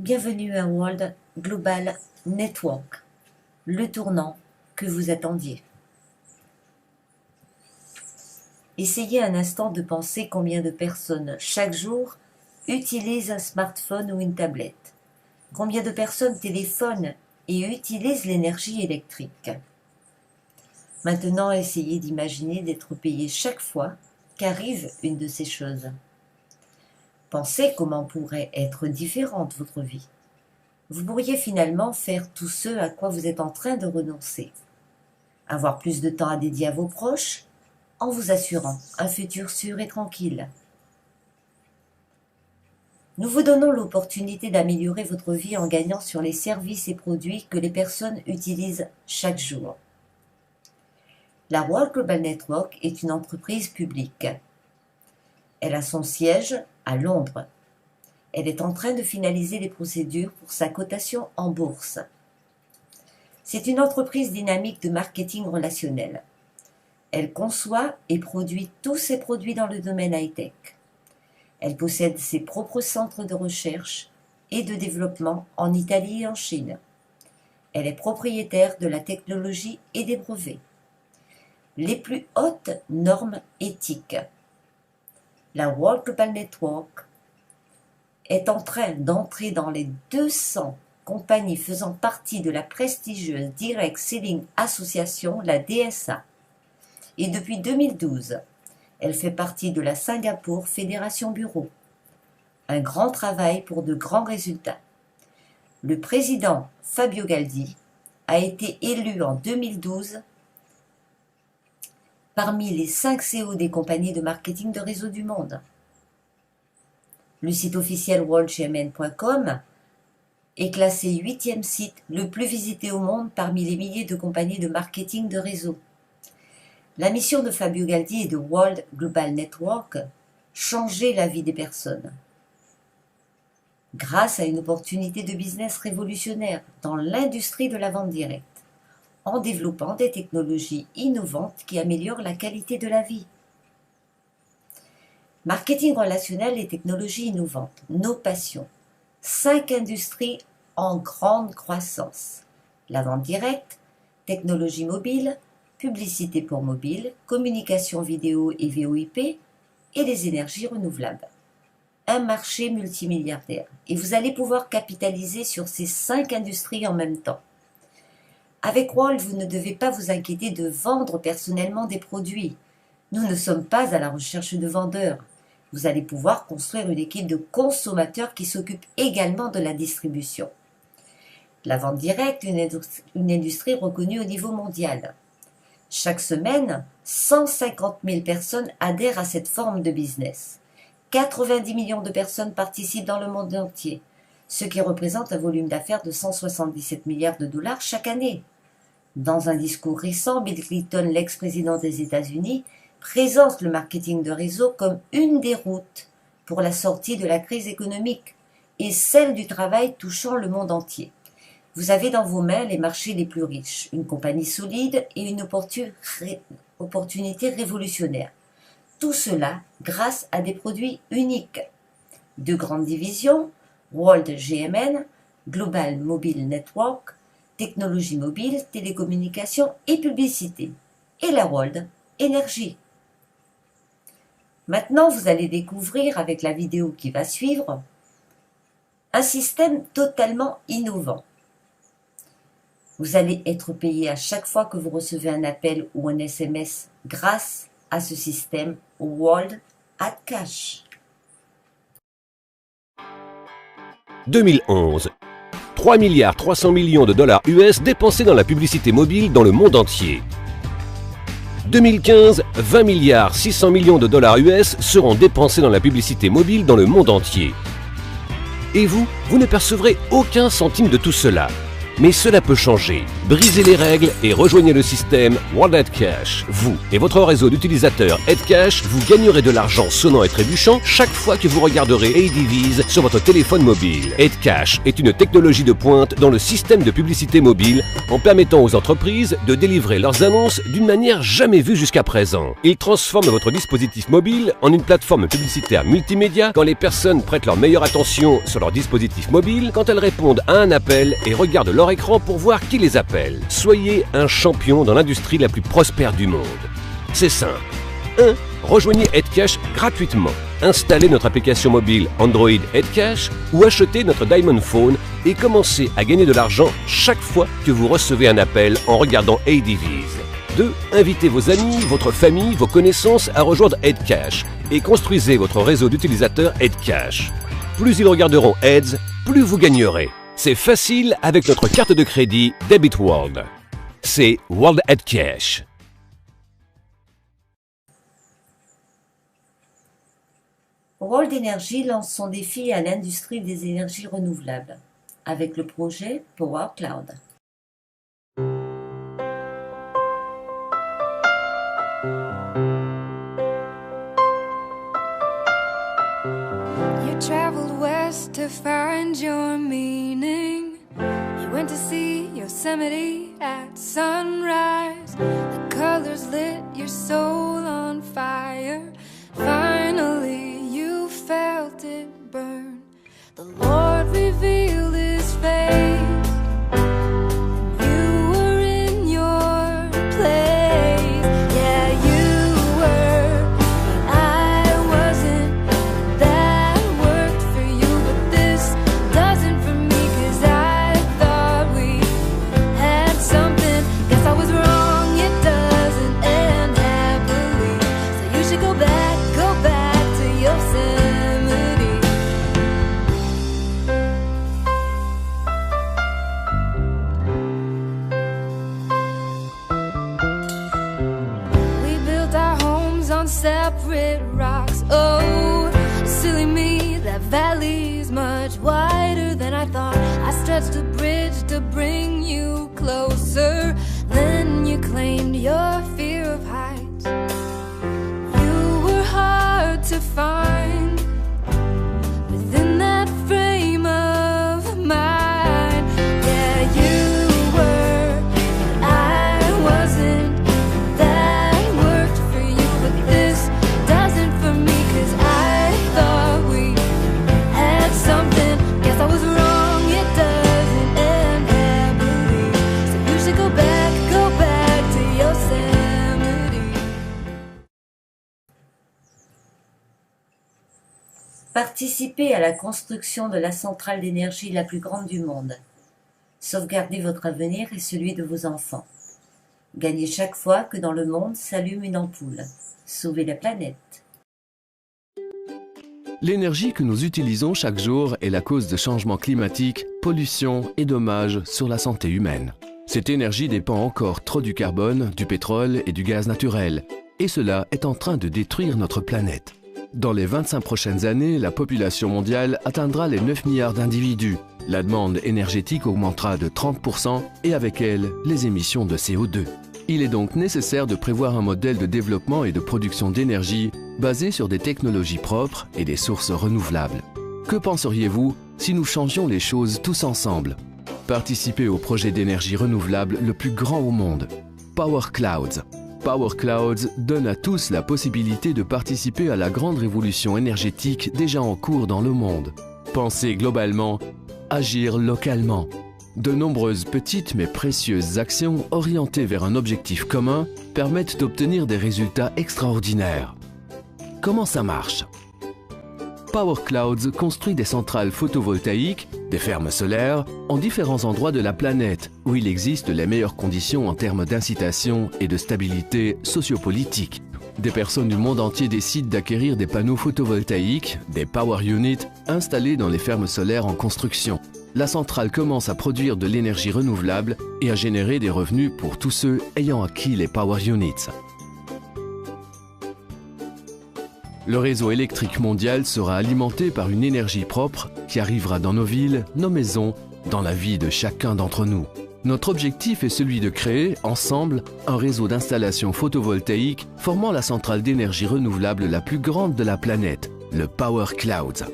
Bienvenue à World Global Network, le tournant que vous attendiez. Essayez un instant de penser combien de personnes chaque jour utilisent un smartphone ou une tablette. Combien de personnes téléphonent et utilisent l'énergie électrique. Maintenant, essayez d'imaginer d'être payé chaque fois qu'arrive une de ces choses. Pensez comment pourrait être différente votre vie. Vous pourriez finalement faire tout ce à quoi vous êtes en train de renoncer. Avoir plus de temps à dédier à vos proches, en vous assurant un futur sûr et tranquille. Nous vous donnons l'opportunité d'améliorer votre vie en gagnant sur les services et produits que les personnes utilisent chaque jour. La World Global Network est une entreprise publique. Elle a son siège à Londres. Elle est en train de finaliser les procédures pour sa cotation en bourse. C'est une entreprise dynamique de marketing relationnel. Elle conçoit et produit tous ses produits dans le domaine high-tech. Elle possède ses propres centres de recherche et de développement en Italie et en Chine. Elle est propriétaire de la technologie et des brevets. Les plus hautes normes éthiques. La World Global Network est en train d'entrer dans les 200 compagnies faisant partie de la prestigieuse Direct Selling Association, la DSA. Et depuis 2012, elle fait partie de la Singapour Fédération Bureau. Un grand travail pour de grands résultats. Le président Fabio Galdi a été élu en 2012 parmi les 5 CEO des compagnies de marketing de réseau du monde. Le site officiel worldgmn.com est classé 8e site le plus visité au monde parmi les milliers de compagnies de marketing de réseau. La mission de Fabio Galdi et de World Global Network, changer la vie des personnes. Grâce à une opportunité de business révolutionnaire dans l'industrie de la vente directe, en développant des technologies innovantes qui améliorent la qualité de la vie. Marketing relationnel et technologies innovantes, nos passions. 5 industries en grande croissance. La vente directe, technologie mobile, publicité pour mobile, communication vidéo et VoIP et les énergies renouvelables. Un marché multimilliardaire. Et vous allez pouvoir capitaliser sur ces 5 industries en même temps. Avec World, vous ne devez pas vous inquiéter de vendre personnellement des produits. Nous ne sommes pas à la recherche de vendeurs. Vous allez pouvoir construire une équipe de consommateurs qui s'occupe également de la distribution. La vente directe, une industrie reconnue au niveau mondial. Chaque semaine, 150 000 personnes adhèrent à cette forme de business. 90 millions de personnes participent dans le monde entier, ce qui représente un volume d'affaires de 177 milliards de dollars chaque année. Dans un discours récent, Bill Clinton, l'ex-président des États-Unis, présente le marketing de réseau comme une des routes pour la sortie de la crise économique et celle du travail touchant le monde entier. Vous avez dans vos mains les marchés les plus riches, une compagnie solide et une opportunité révolutionnaire. Tout cela grâce à des produits uniques. 2 grandes divisions, World GMN, Global Mobile Network, technologie mobile, télécommunications et publicité. Et la World Énergie. Maintenant, vous allez découvrir avec la vidéo qui va suivre un système totalement innovant. Vous allez être payé à chaque fois que vous recevez un appel ou un SMS grâce à ce système World at Cash. 2011. 3 milliards 300 millions de dollars US dépensés dans la publicité mobile dans le monde entier. 2015, 20 milliards 600 millions de dollars US seront dépensés dans la publicité mobile dans le monde entier. Et vous ne percevrez aucun centime de tout cela. Mais cela peut changer. Brisez les règles et rejoignez le système World Edcash. Vous et votre réseau d'utilisateurs Edcash, vous gagnerez de l'argent sonnant et trébuchant chaque fois que vous regarderez ADVs sur votre téléphone mobile. Edcash est une technologie de pointe dans le système de publicité mobile en permettant aux entreprises de délivrer leurs annonces d'une manière jamais vue jusqu'à présent. Il transforme votre dispositif mobile en une plateforme publicitaire multimédia quand les personnes prêtent leur meilleure attention sur leur dispositif mobile, quand elles répondent à un appel et regardent leur écran pour voir qui les appelle. Soyez un champion dans l'industrie la plus prospère du monde. C'est simple. 1. Rejoignez Edcash gratuitement. Installez notre application mobile Android Edcash ou achetez notre Diamond Phone et commencez à gagner de l'argent chaque fois que vous recevez un appel en regardant ADVs. 2. Invitez vos amis, votre famille, vos connaissances à rejoindre Edcash et construisez votre réseau d'utilisateurs Edcash. Plus ils regarderont Ads, plus vous gagnerez. C'est facile avec notre carte de crédit Debit World. C'est World Edcash. World Energy lance son défi à l'industrie des énergies renouvelables avec le projet Power Cloud. You traveled west to find your meaning. You went to see Yosemite at sunrise. The colors lit your soul on fire. Finally, you felt it burn. The Lord revealed His face. You were in your place. Yeah, you were, but I wasn't. That worked for you, but this doesn't for me. 'Cause I thought we had something. Guess I was wrong, it doesn't end happily. So you should go back to Yosemite. We built our homes on separate rocks. Oh, silly me, that valley's much wider than I thought. I stretched a bridge to bring you closer. Then you claimed your fear of heights. You were hard to find within that frame of mind. Yeah, you were, but I wasn't. That worked for you, but this doesn't for me. 'Cause I thought we had something. Guess I was wrong, it doesn't end happily. So you should go back to Yosemite. Participez à la construction de la centrale d'énergie la plus grande du monde. Sauvegardez votre avenir et celui de vos enfants. Gagnez chaque fois que dans le monde s'allume une ampoule. Sauvez la planète. L'énergie que nous utilisons chaque jour est la cause de changements climatiques, pollution et dommages sur la santé humaine. Cette énergie dépend encore trop du carbone, du pétrole et du gaz naturel, et cela est en train de détruire notre planète. Dans les 25 prochaines années, la population mondiale atteindra les 9 milliards d'individus. La demande énergétique augmentera de 30% et avec elle, les émissions de CO2. Il est donc nécessaire de prévoir un modèle de développement et de production d'énergie basé sur des technologies propres et des sources renouvelables. Que penseriez-vous si nous changions les choses tous ensemble? Participez au projet d'énergie renouvelable le plus grand au monde, Power Clouds. Power Clouds donne à tous la possibilité de participer à la grande révolution énergétique déjà en cours dans le monde. Pensez globalement, agir localement. De nombreuses petites mais précieuses actions orientées vers un objectif commun permettent d'obtenir des résultats extraordinaires. Comment ça marche? Power Clouds construit des centrales photovoltaïques, des fermes solaires, en différents endroits de la planète où il existe les meilleures conditions en termes d'incitation et de stabilité sociopolitique. Des personnes du monde entier décident d'acquérir des panneaux photovoltaïques, des Power Units, installés dans les fermes solaires en construction. La centrale commence à produire de l'énergie renouvelable et à générer des revenus pour tous ceux ayant acquis les Power Units. Le réseau électrique mondial sera alimenté par une énergie propre qui arrivera dans nos villes, nos maisons dans la vie de chacun d'entre nous. Notre objectif est celui de créer, ensemble, un réseau d'installations photovoltaïques formant la centrale d'énergie renouvelable la plus grande de la planète, le Power Clouds.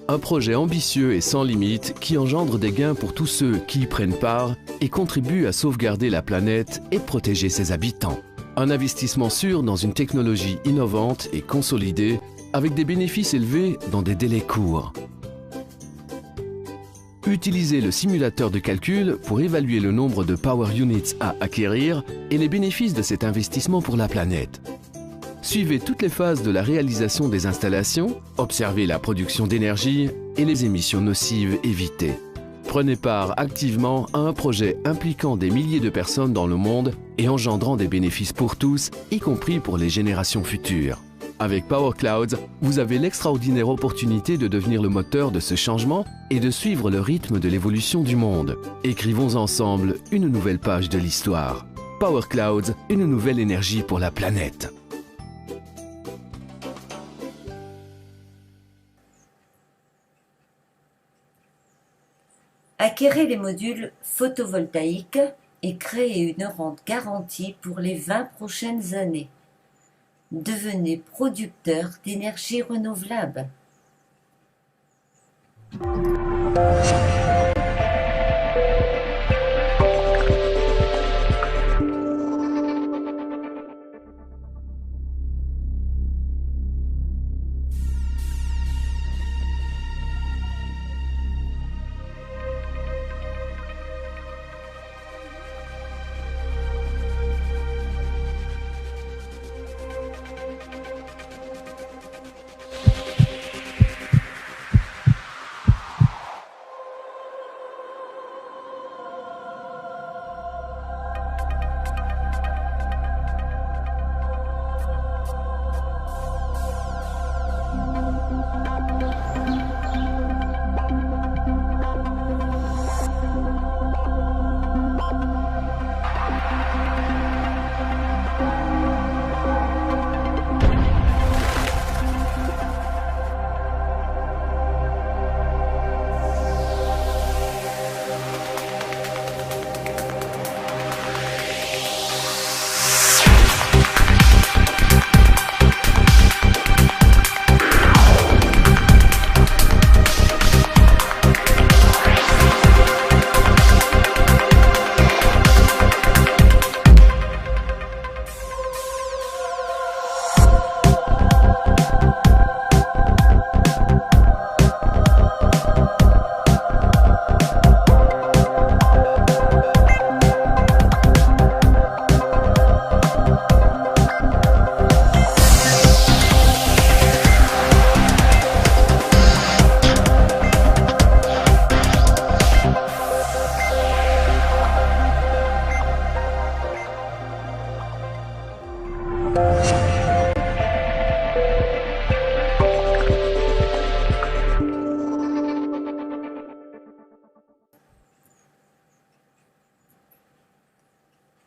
Un projet ambitieux et sans limite qui engendre des gains pour tous ceux qui y prennent part et contribuent à sauvegarder la planète et protéger ses habitants. Un investissement sûr dans une technologie innovante et consolidée avec des bénéfices élevés dans des délais courts. Utilisez le simulateur de calcul pour évaluer le nombre de Power Units à acquérir et les bénéfices de cet investissement pour la planète. Suivez toutes les phases de la réalisation des installations, observez la production d'énergie et les émissions nocives évitées. Prenez part activement à un projet impliquant des milliers de personnes dans le monde et engendrant des bénéfices pour tous, y compris pour les générations futures. Avec Power Clouds, vous avez l'extraordinaire opportunité de devenir le moteur de ce changement et de suivre le rythme de l'évolution du monde. Écrivons ensemble une nouvelle page de l'histoire. Power Clouds, une nouvelle énergie pour la planète. Acquérez les modules photovoltaïques et créez une rente garantie pour les 20 prochaines années. Devenez producteur d'énergie renouvelable.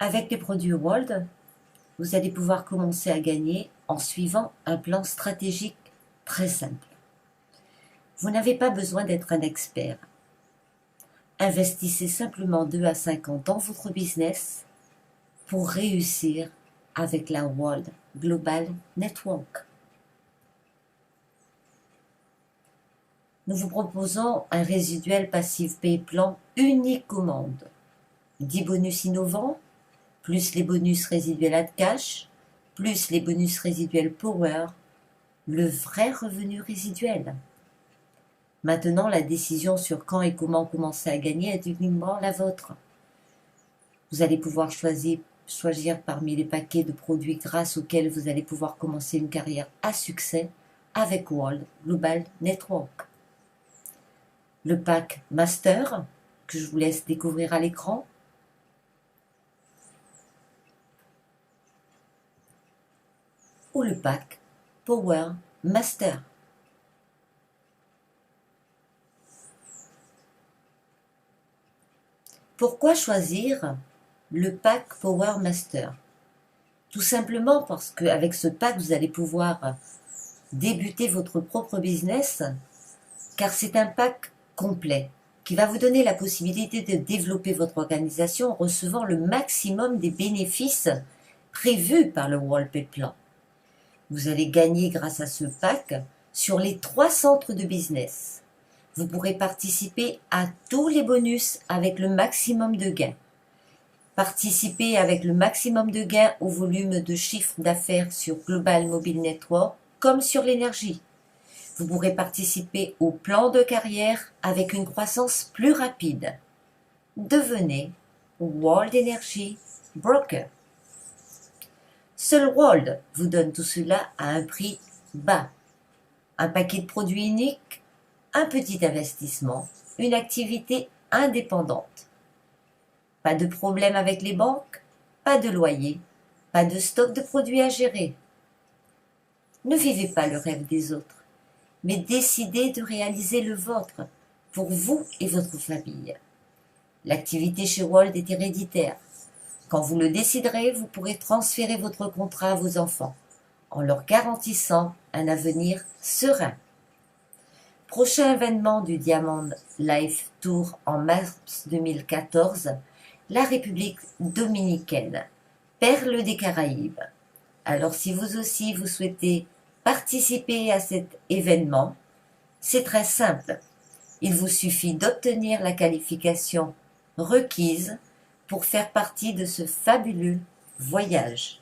Avec les produits World, vous allez pouvoir commencer à gagner en suivant un plan stratégique très simple. Vous n'avez pas besoin d'être un expert. Investissez simplement 2 à 5 ans dans votre business pour réussir avec la World Global Network. Nous vous proposons un résiduel passif pay plan unique au monde. 10 bonus innovants, plus les bonus résiduels Add Cash, plus les bonus résiduels Power, le vrai revenu résiduel. Maintenant, la décision sur quand et comment commencer à gagner est uniquement la vôtre. Vous allez pouvoir choisir parmi les paquets de produits grâce auxquels vous allez pouvoir commencer une carrière à succès avec World Global Network. Le pack Master, que je vous laisse découvrir à l'écran, ou le pack Power Master. Pourquoi choisir le pack Power Master? Tout simplement parce qu'avec ce pack, vous allez pouvoir débuter votre propre business, car c'est un pack complet qui va vous donner la possibilité de développer votre organisation en recevant le maximum des bénéfices prévus par le World Pay Plan. Vous allez gagner grâce à ce pack sur les 3 centres de business. Vous pourrez participer à tous les bonus avec le maximum de gains. Participer avec le maximum de gains au volume de chiffre d'affaires sur Global Mobile Network comme sur l'énergie. Vous pourrez participer au plan de carrière avec une croissance plus rapide. Devenez World Energy Broker. Seul World vous donne tout cela à un prix bas. Un paquet de produits uniques, un petit investissement, une activité indépendante. Pas de problème avec les banques, pas de loyer, pas de stock de produits à gérer. Ne vivez pas le rêve des autres, mais décidez de réaliser le vôtre pour vous et votre famille. L'activité chez World est héréditaire. Quand vous le déciderez, vous pourrez transférer votre contrat à vos enfants en leur garantissant un avenir serein. Prochain événement du Diamond Life Tour en mars 2014, la République dominicaine, perle des Caraïbes. Alors si vous aussi vous souhaitez participer à cet événement, c'est très simple. Il vous suffit d'obtenir la qualification requise pour faire partie de ce fabuleux voyage.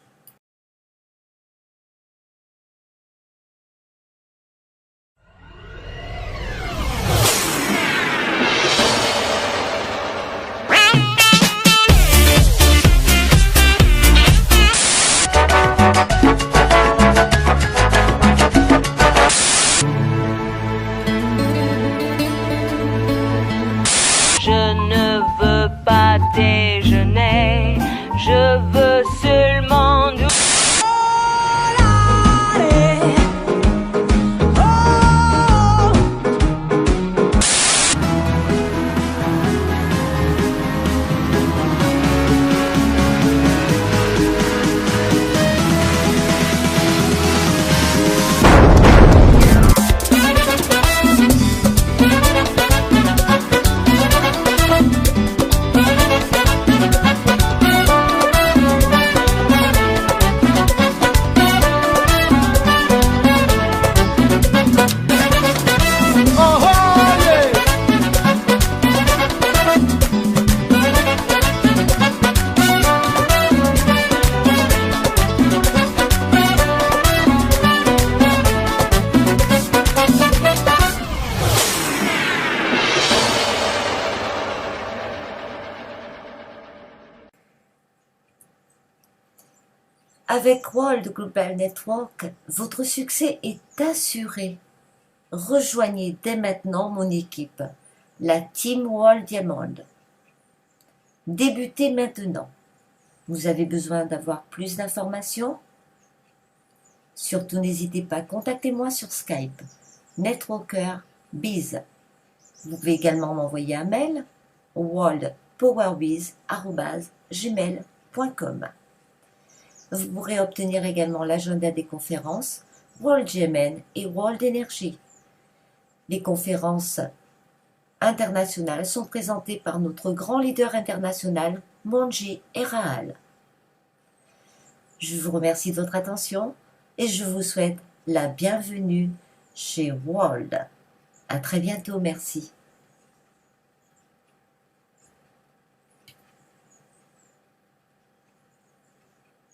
Je ne veux pas déjeuner, je veux seulement Avec World Global Network, votre succès est assuré. Rejoignez dès maintenant mon équipe, la Team World Diamond. Débutez maintenant. Vous avez besoin d'avoir plus d'informations? Surtout n'hésitez pas, contactez-moi sur Skype, Networker Biz. Vous pouvez également m'envoyer un mail au worldpowerbiz@gmail.com. Vous pourrez obtenir également l'agenda des conférences World GMN et World Energy. Les conférences internationales sont présentées par notre grand leader international, Monji Erahal. Je vous remercie de votre attention et je vous souhaite la bienvenue chez World. À très bientôt, merci.